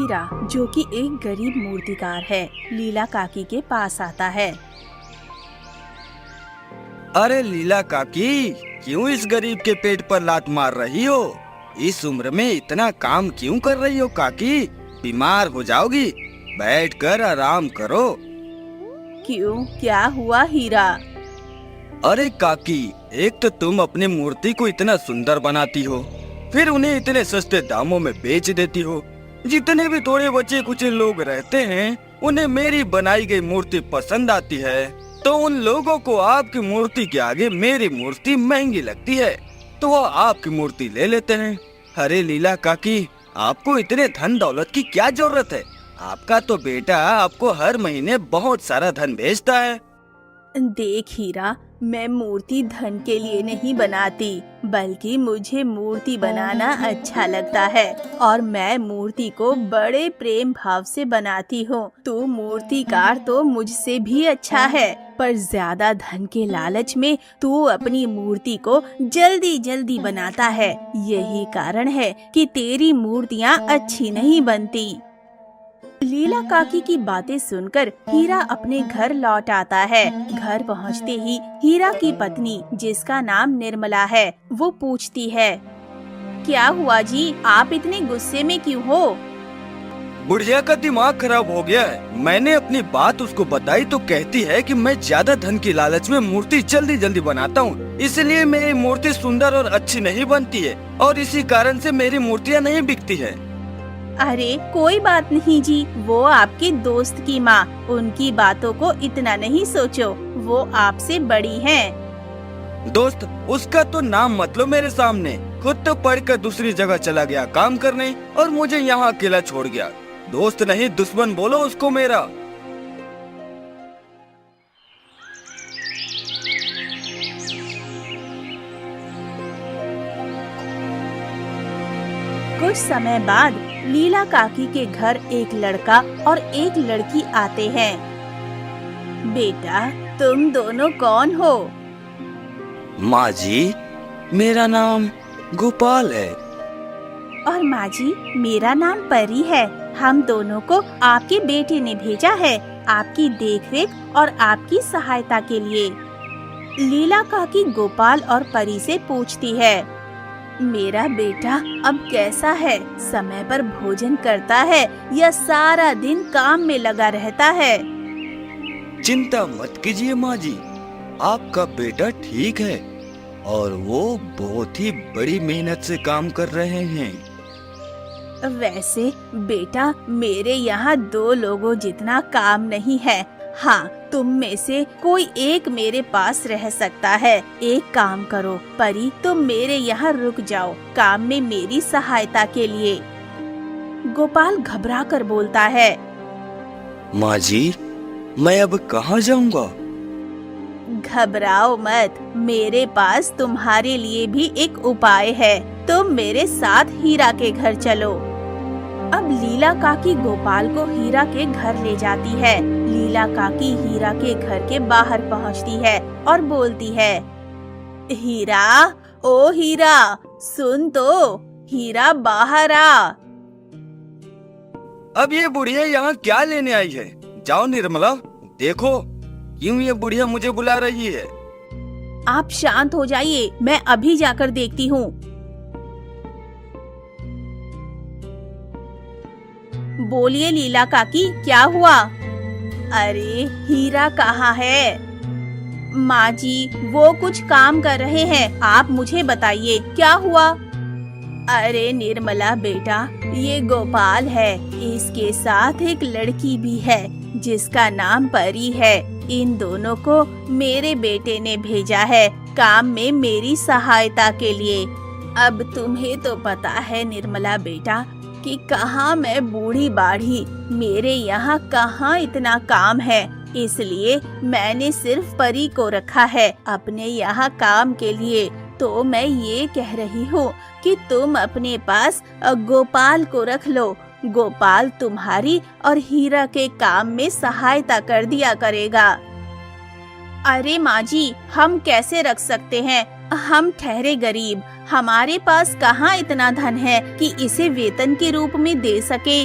हीरा, जो कि एक गरीब मूर्तिकार है, लीला काकी के पास आता है। अरे लीला काकी, क्यों इस गरीब के पेट पर लात मार रही हो? इस उम्र में इतना काम क्यों कर रही हो काकी? बीमार हो जाओगी। बैठकर आराम करो। क्यों, क्या हुआ हीरा? अरे काकी, एक तो तुम अपनी मूर्ति को इतना सुंदर बनाती हो, फिर उन्हें इतने सस्ते दामों में बेच देती हो। जितने भी थोड़े बचे कुछ लोग रहते हैं, उन्हें मेरी बनाई गई मूर्ति पसंद आती है, तो उन लोगों को आपकी मूर्ति के आगे मेरी मूर्ति महंगी लगती है, तो वो आपकी मूर्ति ले लेते हैं। अरे लीला काकी, आपको इतने धन दौलत की क्या जरूरत है? आपका तो बेटा आपको हर महीने बहुत सारा धन भेजता है। देख हीरा, मैं मूर्ति धन के लिए नहीं बनाती, बल्कि मुझे मूर्ति बनाना अच्छा लगता है और मैं मूर्ति को बड़े प्रेम भाव से बनाती हूँ। तू मूर्तिकार तो मुझसे भी अच्छा है, पर ज्यादा धन के लालच में तू अपनी मूर्ति को जल्दी जल्दी बनाता है। यही कारण है कि तेरी मूर्तियाँ अच्छी नहीं बनती। लीला काकी की बातें सुनकर हीरा अपने घर लौट आता है। घर पहुंचते ही हीरा की पत्नी, जिसका नाम निर्मला है, वो पूछती है, क्या हुआ जी, आप इतने गुस्से में क्यों हो? बुढ़िया का दिमाग खराब हो गया है। मैंने अपनी बात उसको बताई तो कहती है कि मैं ज्यादा धन की लालच में मूर्ति जल्दी जल्दी बनाता हूँ, इसलिए मेरी मूर्ति सुंदर और अच्छी नहीं बनती है और इसी कारण से मेरी मूर्तियाँ नहीं बिकती है। अरे कोई बात नहीं जी, वो आपके दोस्त की माँ, उनकी बातों को इतना नहीं सोचो, वो आपसे बड़ी हैं। दोस्त, उसका तो नाम मत लो मेरे सामने। खुद तो पढ़कर दूसरी जगह चला गया काम करने और मुझे यहाँ अकेला छोड़ गया। दोस्त नहीं दुश्मन बोलो उसको मेरा। कुछ समय बाद लीला काकी के घर एक लड़का और एक लड़की आते हैं। बेटा, तुम दोनों कौन हो? माँ जी, मेरा नाम गोपाल है। और माँ जी, मेरा नाम परी है। हम दोनों को आपके बेटे ने भेजा है, आपकी देखरेख और आपकी सहायता के लिए। लीला काकी गोपाल और परी से पूछती है, मेरा बेटा अब कैसा है? समय पर भोजन करता है या सारा दिन काम में लगा रहता है? चिंता मत कीजिए माँ जी, आपका बेटा ठीक है और वो बहुत ही बड़ी मेहनत से काम कर रहे हैं। वैसे बेटा, मेरे यहाँ 2 लोगों जितना काम नहीं है। हाँ, तुम में से कोई एक मेरे पास रह सकता है। एक काम करो परी, तुम मेरे यहाँ रुक जाओ काम में मेरी सहायता के लिए। गोपाल घबरा कर बोलता है, माँ जी, मैं अब कहाँ जाऊँगा? घबराओ मत, मेरे पास तुम्हारे लिए भी एक उपाय है। तुम मेरे साथ हीरा के घर चलो। अब लीला काकी गोपाल को हीरा के घर ले जाती है। लीला काकी हीरा के घर के बाहर पहुंचती है और बोलती है, हीरा, ओ हीरा, सुन तो, हीरा बाहर आ। अब ये बुढ़िया यहाँ क्या लेने आई है? जाओ निर्मला, देखो क्यों ये बुढ़िया मुझे बुला रही है। आप शांत हो जाइए, मैं अभी जाकर देखती हूँ। बोलिए लीला काकी, क्या हुआ? अरे हीरा कहाँ है? माँ जी, वो कुछ काम कर रहे हैं, आप मुझे बताइए क्या हुआ? अरे निर्मला बेटा, ये गोपाल है, इसके साथ एक लड़की भी है जिसका नाम परी है। इन दोनों को मेरे बेटे ने भेजा है काम में मेरी सहायता के लिए। अब तुम्हें तो पता है निर्मला बेटा कि कहाँ मैं बूढ़ी बाढ़ी, मेरे यहाँ कहाँ इतना काम है, इसलिए मैंने सिर्फ परी को रखा है अपने यहाँ काम के लिए। तो मैं ये कह रही हूँ कि तुम अपने पास गोपाल को रख लो। गोपाल तुम्हारी और हीरा के काम में सहायता कर दिया करेगा। अरे माँ जी, हम कैसे रख सकते हैं? हम ठहरे गरीब, हमारे पास कहाँ इतना धन है कि इसे वेतन के रूप में दे सके।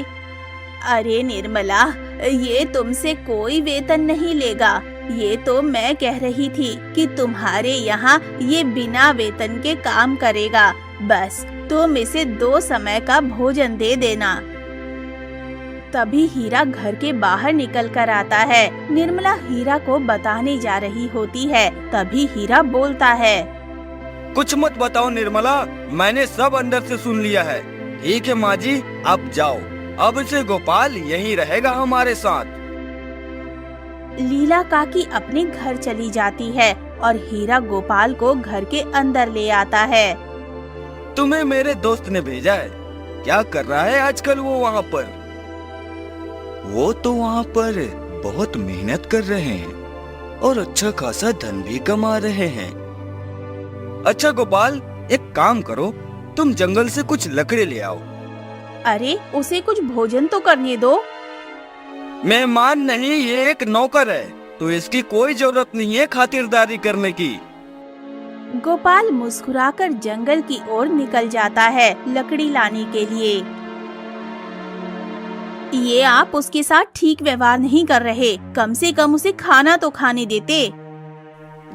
अरे निर्मला, ये तुमसे कोई वेतन नहीं लेगा। ये तो मैं कह रही थी कि तुम्हारे यहाँ ये बिना वेतन के काम करेगा। बस तुम इसे 2 समय का भोजन दे देना। तभी हीरा घर के बाहर निकल कर आता है। निर्मला हीरा को बताने जा रही होती है। तभी हीरा बोलता है, कुछ मत बताओ निर्मला, मैंने सब अंदर से सुन लिया है। ठीक है माँ जी, अब जाओ। अब से गोपाल यहीं रहेगा हमारे साथ। लीला काकी अपने घर चली जाती है और हीरा गोपाल को घर के अंदर ले आता है। तुम्हें मेरे दोस्त ने भेजा है। क्या कर रहा है आजकल वो वहाँ पर? वो तो वहाँ पर बहुत मेहनत कर रहे हैं और अच्छा खासा धन भी कमा रहे हैं। अच्छा गोपाल, एक काम करो, तुम जंगल से कुछ लकड़ी ले आओ। अरे उसे कुछ भोजन तो करने दो। मेहमान नहीं, ये एक नौकर है, तो इसकी कोई जरूरत नहीं है खातिरदारी करने की। गोपाल मुस्कुराकर जंगल की ओर निकल जाता है लकड़ी लाने के लिए। ये आप उसके साथ ठीक व्यवहार नहीं कर रहे। कम से कम उसे खाना तो खाने देते।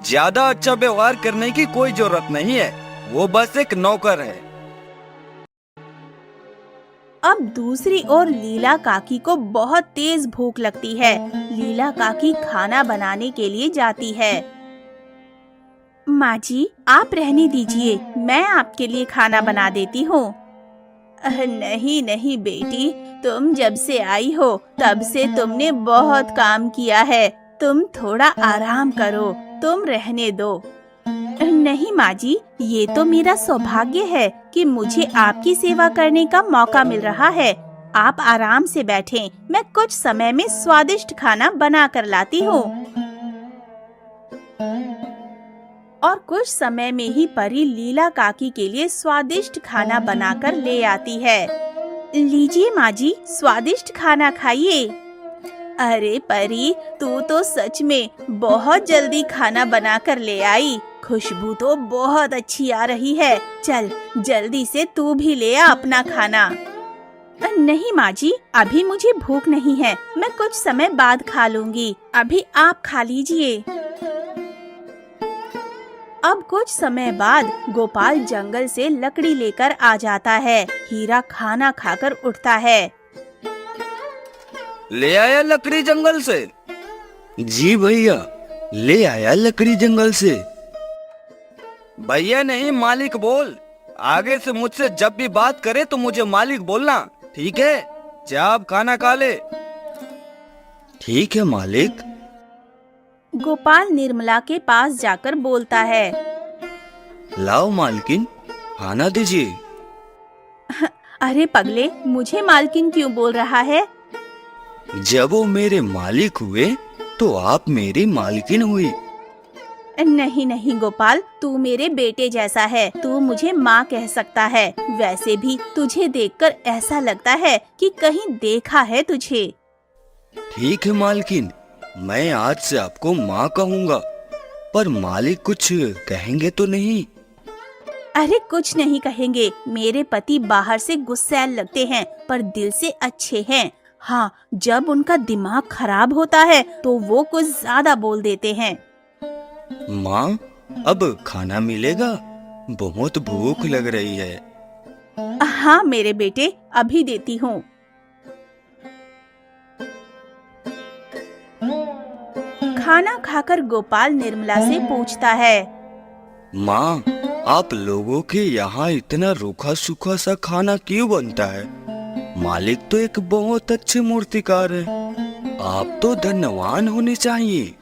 ज्यादा अच्छा व्यवहार करने की कोई जरूरत नहीं है, वो बस एक नौकर है। अब दूसरी ओर लीला काकी को बहुत तेज भूख लगती है। लीला काकी खाना बनाने के लिए जाती है। माँ जी, आप रहने दीजिए, मैं आपके लिए खाना बना देती हूँ। नहीं नहीं बेटी, तुम जब से आई हो तब से तुमने बहुत काम किया है। तुम थोड़ा आराम करो, तुम रहने दो। नहीं माँ जी, ये तो मेरा सौभाग्य है कि मुझे आपकी सेवा करने का मौका मिल रहा है। आप आराम से बैठें, मैं कुछ समय में स्वादिष्ट खाना बना कर लाती हूँ। और कुछ समय में ही परी लीला काकी के लिए स्वादिष्ट खाना बनाकर ले आती है। लीजिए माँ जी, स्वादिष्ट खाना खाइए। अरे परी, तू तो सच में बहुत जल्दी खाना बनाकर ले आई। खुशबू तो बहुत अच्छी आ रही है। चल जल्दी से तू भी ले आ अपना खाना। नहीं माँ जी, अभी मुझे भूख नहीं है, मैं कुछ समय बाद खा लूंगी। अभी आप खा लीजिए। अब कुछ समय बाद गोपाल जंगल से लकड़ी लेकर आ जाता है। हीरा खाना खाकर उठता है। ले आया लकड़ी जंगल से? जी भैया, ले आया लकड़ी जंगल से। भैया नहीं, मालिक बोल। आगे से मुझसे जब भी बात करे तो मुझे मालिक बोलना, ठीक है? जा अब खाना खा ले। ठीक है मालिक। गोपाल निर्मला के पास जाकर बोलता है, लाओ मालकिन, खाना दीजिए। अरे पगले, मुझे मालकिन क्यों बोल रहा है? जब वो मेरे मालिक हुए तो आप मेरी मालकिन हुई। नहीं नहीं गोपाल, तू मेरे बेटे जैसा है, तू मुझे माँ कह सकता है। वैसे भी तुझे देखकर ऐसा लगता है कि कहीं देखा है तुझे। ठीक है मालकिन, मैं आज से आपको माँ कहूँगा, पर मालिक कुछ कहेंगे तो नहीं? अरे कुछ नहीं कहेंगे। मेरे पति बाहर से गुस्सैल लगते हैं पर दिल से अच्छे हैं। हाँ, जब उनका दिमाग खराब होता है तो वो कुछ ज्यादा बोल देते हैं। माँ, अब खाना मिलेगा? बहुत भूख लग रही है। हाँ मेरे बेटे, अभी देती हूँ। खाना खाकर गोपाल निर्मला से पूछता है, माँ, आप लोगों के यहाँ इतना रूखा सूखा सा खाना क्यों बनता है? मालिक तो एक बहुत अच्छे मूर्तिकार है, आप तो धनवान होने चाहिए।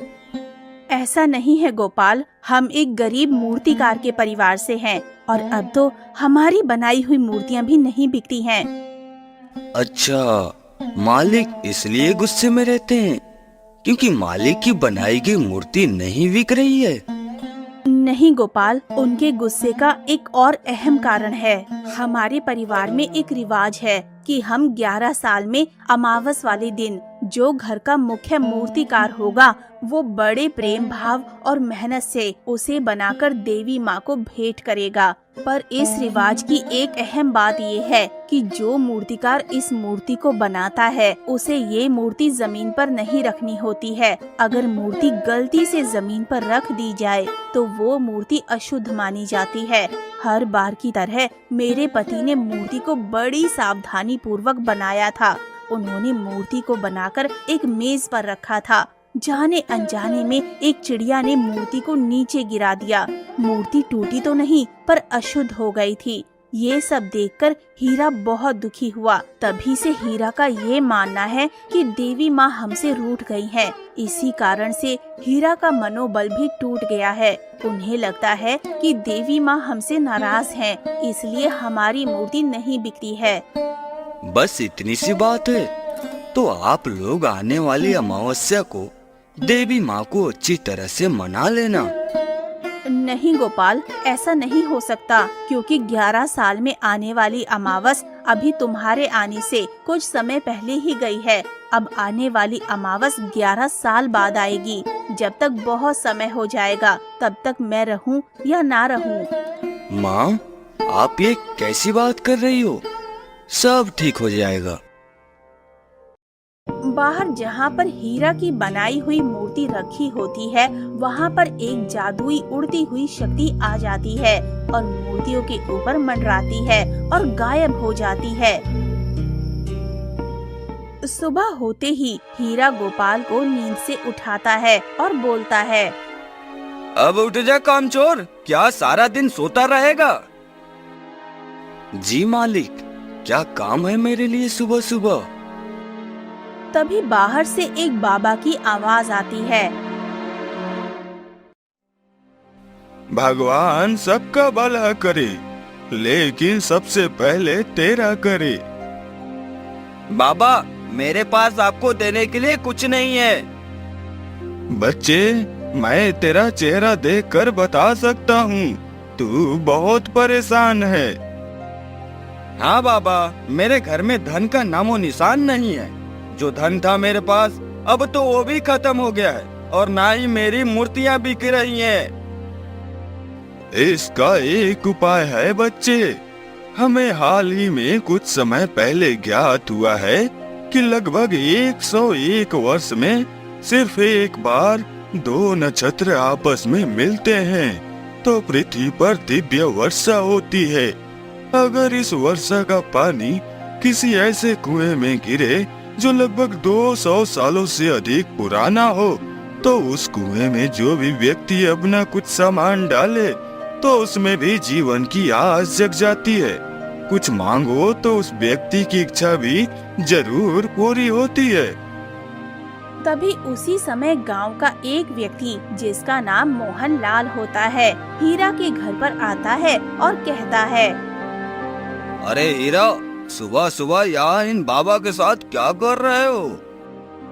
ऐसा नहीं है गोपाल, हम एक गरीब मूर्तिकार के परिवार से हैं और अब तो हमारी बनाई हुई मूर्तियाँ भी नहीं बिकती हैं। अच्छा, मालिक इसलिए गुस्से में रहते हैं क्योंकि मालिक की बनाई गई मूर्ति नहीं बिक रही है? नहीं गोपाल, उनके गुस्से का एक और अहम कारण है। हमारे परिवार में एक रिवाज है कि हम 11 साल में अमावस वाले दिन जो घर का मुख्य मूर्तिकार होगा वो बड़े प्रेम भाव और मेहनत से उसे बनाकर देवी माँ को भेंट करेगा। पर इस रिवाज की एक अहम बात ये है कि जो मूर्तिकार इस मूर्ति को बनाता है उसे ये मूर्ति जमीन पर नहीं रखनी होती है। अगर मूर्ति गलती से जमीन पर रख दी जाए तो वो मूर्ति अशुद्ध मानी जाती है। हर बार की तरह मेरे पति ने मूर्ति को बड़ी सावधानी पूर्वक बनाया था। उन्होंने मूर्ति को बनाकर एक मेज पर रखा था। जाने अनजाने में एक चिड़िया ने मूर्ति को नीचे गिरा दिया। मूर्ति टूटी तो नहीं पर अशुद्ध हो गई थी। ये सब देखकर हीरा बहुत दुखी हुआ। तभी से हीरा का ये मानना है कि देवी माँ हमसे रूठ गई हैं। इसी कारण से हीरा का मनोबल भी टूट गया है। उन्हें लगता है कि देवी माँ हमसे नाराज हैं, इसलिए हमारी मूर्ति नहीं बिकती है। बस इतनी सी बात है? तो आप लोग आने वाली अमावस्या को देवी माँ को अच्छी तरह से मना लेना। नहीं गोपाल, ऐसा नहीं हो सकता, क्योंकि 11 साल में आने वाली अमावस अभी तुम्हारे आने से कुछ समय पहले ही गई है। अब आने वाली अमावस 11 साल बाद आएगी। जब तक बहुत समय हो जाएगा तब तक मैं रहूं या ना रहूं। माँ, आप ये कैसी बात कर रही हो? सब ठीक हो जाएगा। बाहर जहाँ पर हीरा की बनाई हुई मूर्ति रखी होती है वहाँ पर एक जादुई उड़ती हुई शक्ति आ जाती है और मूर्तियों के ऊपर मंडराती है और गायब हो जाती है। सुबह होते ही हीरा गोपाल को नींद से उठाता है और बोलता है, अब उठ जा कामचोर, क्या सारा दिन सोता रहेगा? जी मालिक, क्या काम है मेरे लिए सुबह सुबह? तभी बाहर से एक बाबा की आवाज आती है। भगवान सबका भला करे, लेकिन सबसे पहले तेरा करे। बाबा, मेरे पास आपको देने के लिए कुछ नहीं है। बच्चे, मैं तेरा चेहरा देखकर बता सकता हूँ, तू बहुत परेशान है। हाँ बाबा, मेरे घर में धन का नामो निशान नहीं है। जो धन था मेरे पास अब तो वो भी खत्म हो गया है और ना ही मेरी मूर्तियाँ बिक रही हैं। इसका एक उपाय है बच्चे। हमें हाल ही में कुछ समय पहले ज्ञात हुआ है कि लगभग 101 वर्ष में सिर्फ एक बार 2 नक्षत्र आपस में मिलते हैं तो पृथ्वी पर दिव्य वर्षा होती है। अगर इस वर्षा का पानी किसी ऐसे कुएं में गिरे जो लगभग 200 सालों से अधिक पुराना हो तो उस कुएं में जो भी व्यक्ति अपना कुछ सामान डाले तो उसमें भी जीवन की आस जग जाती है। कुछ मांगो तो उस व्यक्ति की इच्छा भी जरूर पूरी होती है। तभी उसी समय गांव का एक व्यक्ति जिसका नाम मोहन लाल होता है हीरा के घर पर आता है और कहता है, अरे हीरा, सुबह सुबह यहाँ इन बाबा के साथ क्या कर रहे हो?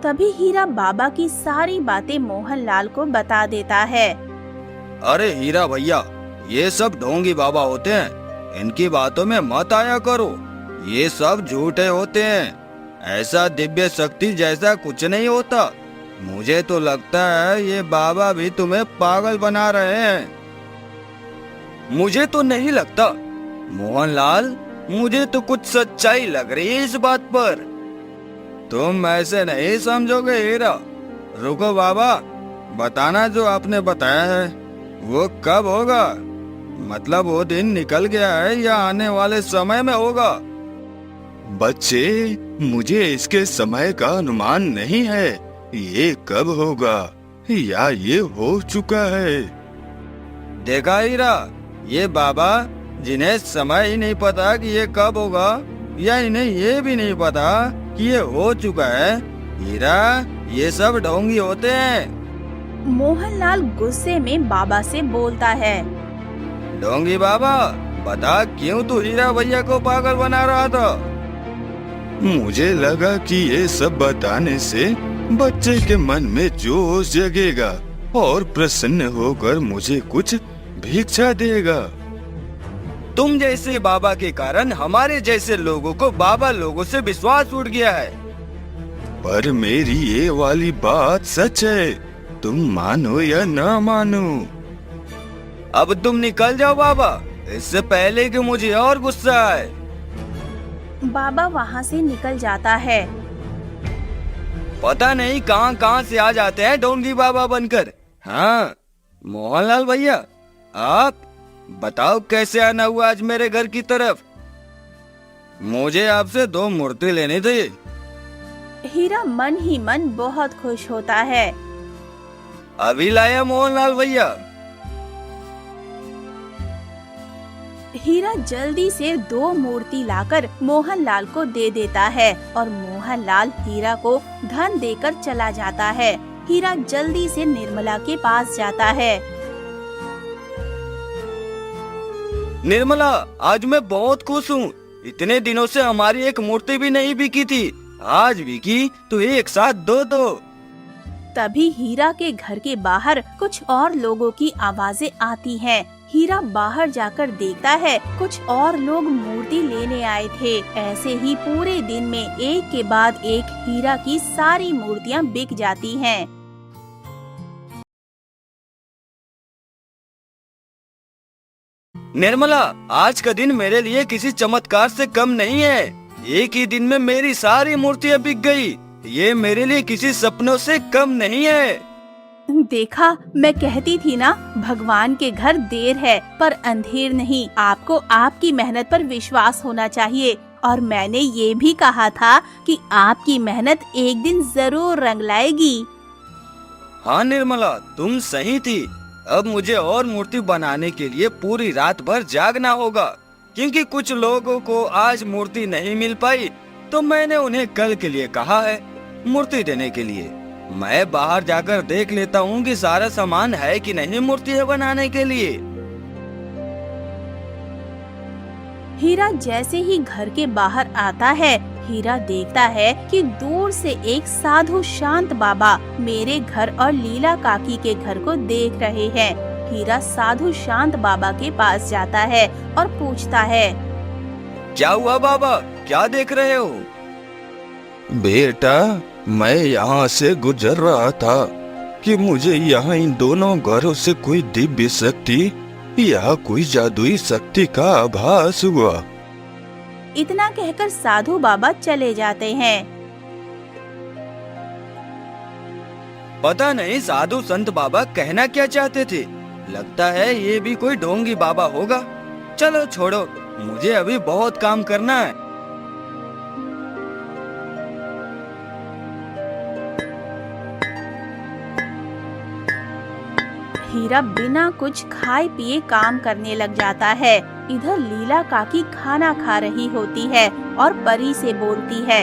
तभी हीरा बाबा की सारी बातें मोहन लाल को बता देता है। अरे हीरा भैया, ये सब ढोंगी बाबा होते हैं, इनकी बातों में मत आया करो। ये सब झूठे होते हैं। ऐसा दिव्य शक्ति जैसा कुछ नहीं होता। मुझे तो लगता है ये बाबा भी तुम्हें पागल बना रहे हैं। मुझे तो नहीं लगता मोहनलाल, मुझे तो कुछ सच्चाई लग रही है इस बात पर। तुम ऐसे नहीं समझोगे हीरा। रुको बाबा, बताना जो आपने बताया है वो कब होगा? मतलब वो दिन निकल गया है या आने वाले समय में होगा? बच्चे, मुझे इसके समय का अनुमान नहीं है, ये कब होगा या ये हो चुका है। देखा हीरा, ये बाबा जिन्हें समय ही नहीं पता कि ये कब होगा या इन्हें ये भी नहीं पता कि ये हो चुका है। हीरा, ये सब ढोंगी होते हैं। मोहनलाल गुस्से में बाबा से बोलता है, ढोंगी बाबा, बता क्यों तू हीरा भैया को पागल बना रहा था? मुझे लगा कि ये सब बताने से बच्चे के मन में जोश जगेगा और प्रसन्न होकर मुझे कुछ भिक्षा देगा। तुम जैसे बाबा के कारण हमारे जैसे लोगों को बाबा लोगों से विश्वास उठ गया है। पर मेरी ये वाली बात सच है, तुम मानो या ना मानो। अब तुम निकल जाओ बाबा, इससे पहले कि मुझे और गुस्सा आए। बाबा वहाँ से निकल जाता है। पता नहीं कहाँ कहाँ से आ जाते हैं ढोंगी बाबा बनकर। हाँ मोहनलाल भैया, आप बताओ कैसे आना हुआ आज मेरे घर की तरफ? मुझे आपसे 2 मूर्ति लेनी थी। हीरा मन ही मन बहुत खुश होता है। अभी लाया मोहनलाल भैया। हीरा जल्दी से 2 मूर्ति लाकर मोहनलाल को दे देता है और मोहनलाल हीरा को धन देकर चला जाता है। हीरा जल्दी से निर्मला के पास जाता है। निर्मला, आज मैं बहुत खुश हूँ। इतने दिनों से हमारी एक मूर्ति भी नहीं बिकी थी, आज बिकी तो एक साथ 2। तभी हीरा के घर के बाहर कुछ और लोगों की आवाजें आती हैं। हीरा बाहर जाकर देखता है कुछ और लोग मूर्ति लेने आए थे। ऐसे ही पूरे दिन में एक के बाद एक हीरा की सारी मूर्तियां बिक जाती हैं। निर्मला, आज का दिन मेरे लिए किसी चमत्कार से कम नहीं है। एक ही दिन में मेरी सारी मूर्तियां बिक गई। ये मेरे लिए किसी सपनों से कम नहीं है। देखा, मैं कहती थी ना, भगवान के घर देर है पर अंधेर नहीं। आपको आपकी मेहनत पर विश्वास होना चाहिए और मैंने ये भी कहा था कि आपकी मेहनत एक दिन जरूर रंग लाएगी। हाँ निर्मला, तुम सही थी। अब मुझे और मूर्ति बनाने के लिए पूरी रात भर जागना होगा, क्योंकि कुछ लोगों को आज मूर्ति नहीं मिल पाई, तो मैंने उन्हें कल के लिए कहा है मूर्ति देने के लिए। मैं बाहर जाकर देख लेता हूँ कि सारा सामान है कि नहीं मूर्तियाँ बनाने के लिए। हीरा जैसे ही घर के बाहर आता है, हीरा देखता है कि दूर से एक साधु शांत बाबा मेरे घर और लीला काकी के घर को देख रहे हैं। हीरा साधु शांत बाबा के पास जाता है और पूछता है, क्या हुआ बाबा, क्या देख रहे हो? बेटा, मैं यहाँ से गुजर रहा था कि मुझे यहाँ इन दोनों घरों से कोई दिव्य शक्ति या कोई जादुई शक्ति का आभास हुआ। इतना कहकर साधु बाबा चले जाते हैं। पता नहीं साधु संत बाबा कहना क्या चाहते थे। लगता है ये भी कोई ढोंगी बाबा होगा। चलो छोड़ो, मुझे अभी बहुत काम करना है। हीरा बिना कुछ खाए पिए काम करने लग जाता है। इधर लीला काकी खाना खा रही होती है और परी से बोलती है,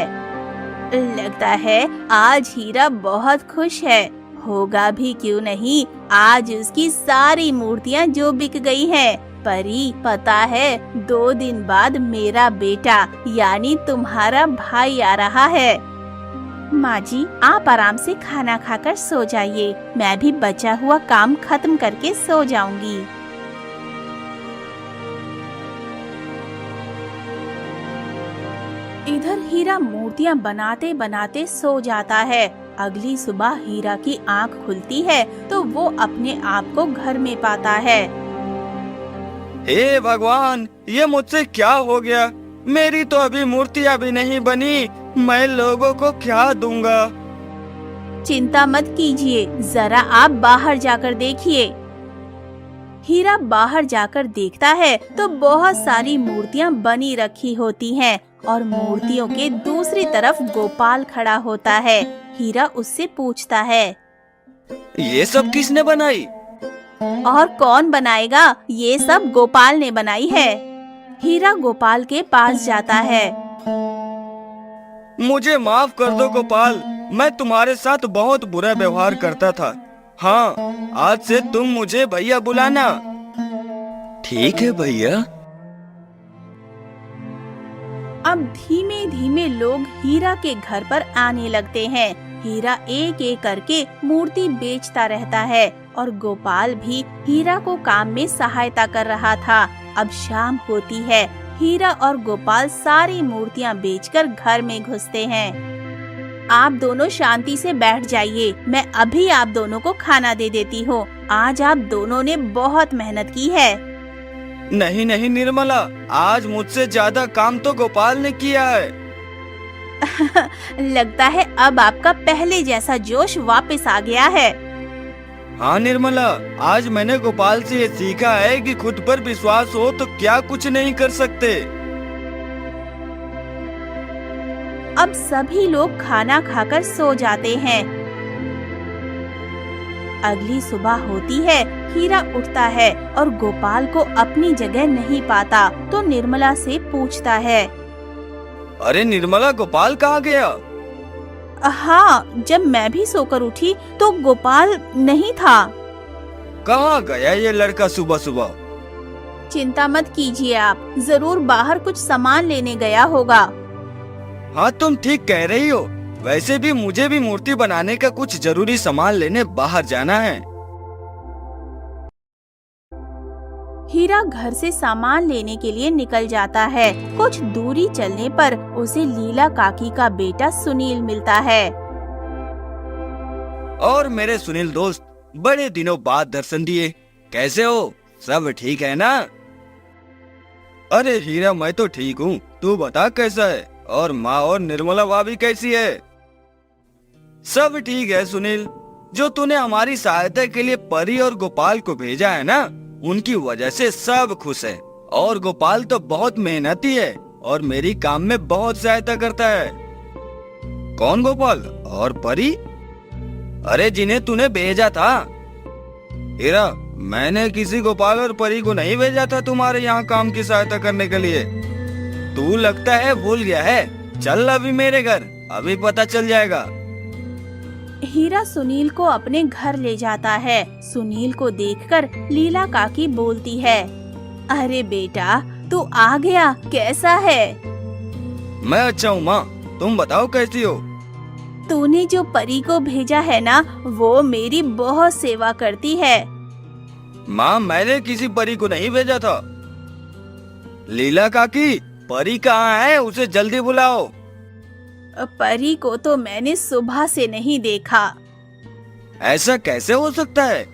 लगता है आज हीरा बहुत खुश है। होगा भी क्यों नहीं, आज उसकी सारी मूर्तियाँ जो बिक गई हैं। परी, पता है 2 दिन बाद मेरा बेटा यानी तुम्हारा भाई आ रहा है। माँ जी, आप आराम से खाना खाकर सो जाइए, मैं भी बचा हुआ काम खत्म करके सो जाऊंगी। इधर हीरा मूर्तियाँ बनाते बनाते सो जाता है। अगली सुबह हीरा की आंख खुलती है तो वो अपने आप को घर में पाता है। हे भगवान, ये मुझसे क्या हो गया? मेरी तो अभी मूर्तियाँ भी नहीं बनी, मैं लोगों को क्या दूंगा? चिंता मत कीजिए, जरा आप बाहर जाकर देखिए। हीरा बाहर जाकर देखता है तो बहुत सारी मूर्तियाँ बनी रखी होती हैं और मूर्तियों के दूसरी तरफ गोपाल खड़ा होता है। हीरा उससे पूछता है, ये सब किसने बनाई? और कौन बनाएगा, ये सब गोपाल ने बनाई है। हीरा गोपाल के पास जाता है। मुझे माफ कर दो गोपाल, मैं तुम्हारे साथ बहुत बुरा व्यवहार करता था। हाँ, आज से तुम मुझे भैया बुलाना। ठीक है भैया। अब धीमे धीमे लोग हीरा के घर पर आने लगते हैं। हीरा एक एक करके मूर्ति बेचता रहता है और गोपाल भी हीरा को काम में सहायता कर रहा था। अब शाम होती है। हीरा और गोपाल सारी मूर्तियाँ बेचकर घर में घुसते हैं। आप दोनों शांति से बैठ जाइए, मैं अभी आप दोनों को खाना दे देती हूँ। आज आप दोनों ने बहुत मेहनत की है। नहीं नहीं निर्मला, आज मुझसे ज्यादा काम तो गोपाल ने किया है। लगता है अब आपका पहले जैसा जोश वापस आ गया है। हाँ निर्मला, आज मैंने गोपाल से ये सीखा है कि खुद पर विश्वास हो तो क्या कुछ नहीं कर सकते। अब सभी लोग खाना खाकर सो जाते हैं। अगली सुबह होती है। हीरा उठता है और गोपाल को अपनी जगह नहीं पाता तो निर्मला से पूछता है। अरे निर्मला, गोपाल कहाँ गया? हाँ, जब मैं भी सोकर उठी तो गोपाल नहीं था। कहाँ गया ये लड़का सुबह सुबह? चिंता मत कीजिए आप, जरूर बाहर कुछ सामान लेने गया होगा। हाँ तुम ठीक कह रही हो। वैसे भी मुझे भी मूर्ति बनाने का कुछ जरूरी सामान लेने बाहर जाना है। हीरा घर से सामान लेने के लिए निकल जाता है। कुछ दूरी चलने पर उसे लीला काकी का बेटा सुनील मिलता है। और मेरे सुनील दोस्त, बड़े दिनों बाद दर्शन दिए। कैसे हो? सब ठीक है ना? अरे हीरा, मैं तो ठीक हूँ, तू बता कैसा है? और माँ और निर्मला भाभी कैसी है? सब ठीक है सुनील। जो तूने हमारी सहायता के लिए परी और गोपाल को भेजा है ना, उनकी वजह से सब खुश है। और गोपाल तो बहुत मेहनती है और मेरी काम में बहुत सहायता करता है। कौन गोपाल और परी? अरे जिन्हें तूने भेजा था। हीरा, मैंने किसी गोपाल और परी को नहीं भेजा था तुम्हारे यहाँ काम की सहायता करने के लिए। तू लगता है भूल गया है। चल अभी मेरे घर, अभी पता चल जाएगा। हीरा सुनील को अपने घर ले जाता है। सुनील को देखकर लीला काकी बोलती है, अरे बेटा, तू आ गया, कैसा है? मैं अच्छा हूँ माँ, तुम बताओ कैसी हो? तूने जो परी को भेजा है ना, वो मेरी बहुत सेवा करती है। माँ, मैंने किसी परी को नहीं भेजा था। लीला काकी, परी कहाँ है? उसे जल्दी बुलाओ। परी को तो मैंने सुबह से नहीं देखा। ऐसा कैसे हो सकता है?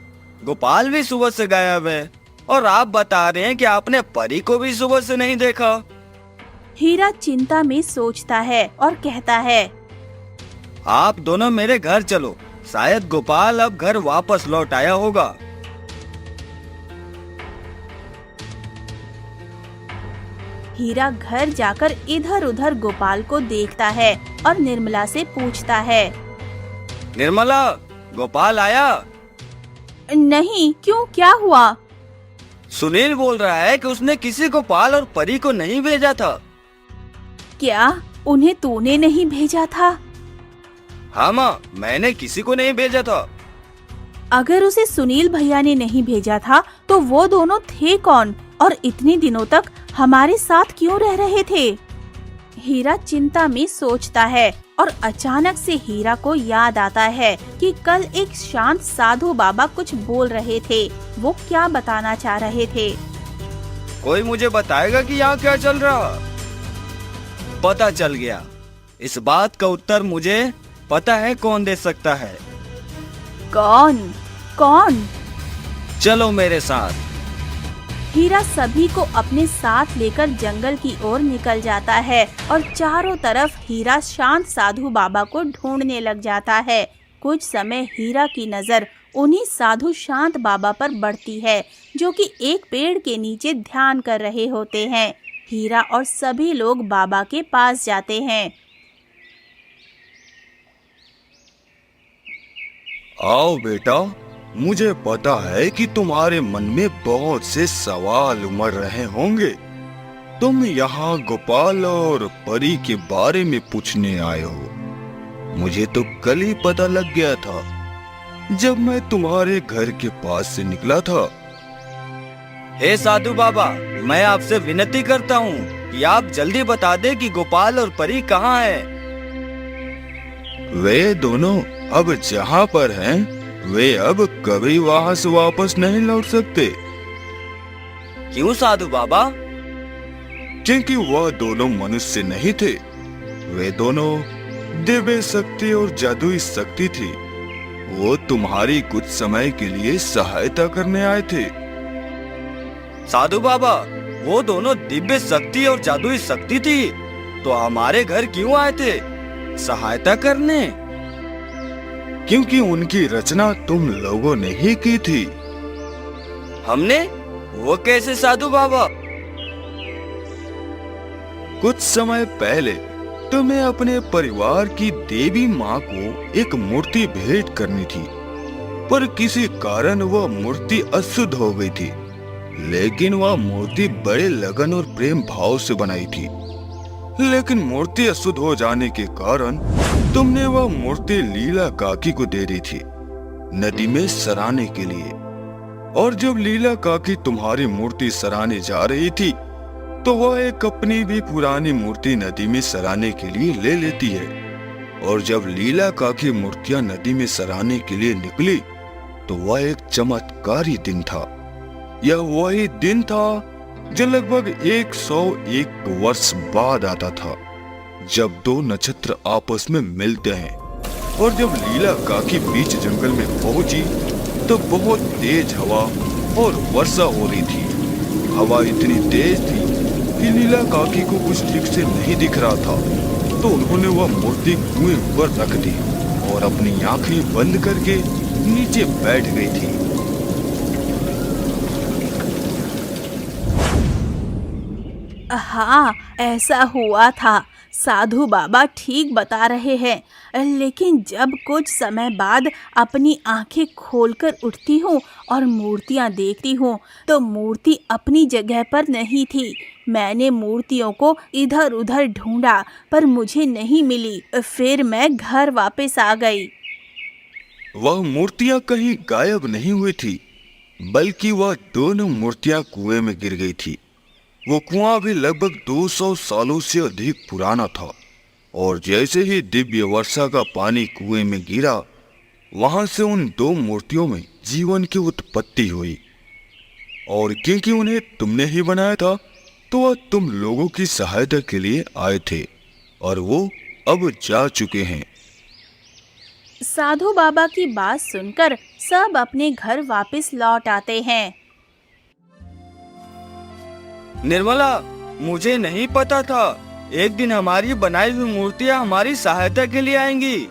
गोपाल भी सुबह से गायब है और आप बता रहे हैं कि आपने परी को भी सुबह से नहीं देखा। हीरा चिंता में सोचता है और कहता है, आप दोनों मेरे घर चलो, शायद गोपाल अब घर वापस लौट आया होगा। हीरा घर जाकर इधर उधर गोपाल को देखता है और निर्मला से पूछता है, निर्मला, गोपाल आया? नहीं, क्यों, क्या हुआ? सुनील बोल रहा है कि उसने किसी गोपाल और परी को नहीं भेजा था। क्या उन्हें तूने नहीं भेजा था? हाँ माँ, मैंने किसी को नहीं भेजा था। अगर उसे सुनील भैया ने नहीं भेजा था तो वो दोनों थे कौन और इतने दिनों तक हमारे साथ क्यों रह रहे थे? हीरा चिंता में सोचता है और अचानक से हीरा को याद आता है कि कल एक शांत साधु बाबा कुछ बोल रहे थे। वो क्या बताना चाह रहे थे? कोई मुझे बताएगा कि यहाँ क्या चल रहा? पता चल गया। इस बात का उत्तर मुझे पता है कौन दे सकता है। कौन? कौन? चलो मेरे साथ। हीरा सभी को अपने साथ लेकर जंगल की ओर निकल जाता है और चारों तरफ हीरा शांत साधु बाबा को ढूंढने लग जाता है। कुछ समय हीरा की नजर उन्हीं साधु शांत बाबा पर बढ़ती है, जो कि एक पेड़ के नीचे ध्यान कर रहे होते हैं। हीरा और सभी लोग बाबा के पास जाते हैं। आओ बेटा, मुझे पता है कि तुम्हारे मन में बहुत से सवाल उमड़ रहे होंगे। तुम यहाँ गोपाल और परी के बारे में पूछने आए हो। मुझे तो कल ही पता लग गया था जब मैं तुम्हारे घर के पास से निकला था। हे साधु बाबा, मैं आपसे विनती करता हूँ कि आप जल्दी बता दें कि गोपाल और परी कहाँ हैं। वे दोनों अब जहाँ पर हैं, वे अब कभी वहाँ से वापस नहीं लौट सकते। क्यों साधु बाबा? क्योंकि वह दोनों मनुष्य नहीं थे, वे दोनों दिव्य शक्ति और जादुई शक्ति थी। वो तुम्हारी कुछ समय के लिए सहायता करने आए थे। साधु बाबा, वो दोनों दिव्य शक्ति और जादुई शक्ति थी, तो हमारे घर क्यों आए थे सहायता करने? क्योंकि उनकी रचना तुम लोगों ने ही की थी। हमने? वो कैसे साधु बाबा? कुछ समय पहले तुम्हें अपने परिवार की देवी माँ को एक मूर्ति भेंट करनी थी, पर किसी कारण वह मूर्ति अशुद्ध हो गई थी। लेकिन वह मूर्ति बड़े लगन और प्रेम भाव से बनाई थी। लेकिन मूर्ति अशुद्ध हो जाने के कारण तुमने वह मूर्ति लीला काकी को दे दी थी, नदी में सराने के लिए। और जब लीला काकी तुम्हारी मूर्ति सराने जा रही थी, तो वह एक अपनी भी पुरानी मूर्ति नदी में सराने के लिए ले लेती है। और जब लीला काकी मूर्तियां नदी में सराने के लिए निकली, तो वह एक चमत्कारी दिन था। यह वही दिन था जो लगभग 101 वर्ष बाद आता था, जब दो नक्षत्र आपस में मिलते हैं। और जब लीला काकी बीच जंगल में पहुंची, तो बहुत तेज हवा और वर्षा हो रही थी। हवा इतनी तेज थी कि लीला काकी को कुछ ठीक से नहीं दिख रहा था, तो उन्होंने वह मूर्ति कुएं पर रख दी और अपनी आंखें बंद करके नीचे बैठ गई थी। हाँ, ऐसा हुआ था। साधु बाबा ठीक बता रहे हैं। लेकिन जब कुछ समय बाद अपनी आंखें खोलकर उठती हूँ और मूर्तियाँ देखती हूँ, तो मूर्ति अपनी जगह पर नहीं थी। मैंने मूर्तियों को इधर उधर ढूंढा, पर मुझे नहीं मिली। फिर मैं घर वापस आ गई। वह मूर्तियां कहीं गायब नहीं हुई थी, बल्कि वह दोनों मूर्तियां कुएं में गिर गई थी। वो कुआं भी लगभग 200 सालों से अधिक पुराना था। और जैसे ही दिव्य वर्षा का पानी कुएं में गिरा, वहां से उन दो मूर्तियों में जीवन की उत्पत्ति हुई। और क्योंकि उन्हें तुमने ही बनाया था, तो वह तुम लोगों की सहायता के लिए आए थे, और वो अब जा चुके हैं। साधु बाबा की बात सुनकर सब अपने घर वापस लौट आते हैं। निर्मला, मुझे नहीं पता था एक दिन हमारी बनाई हुई मूर्तियां हमारी सहायता के लिए आएंगी।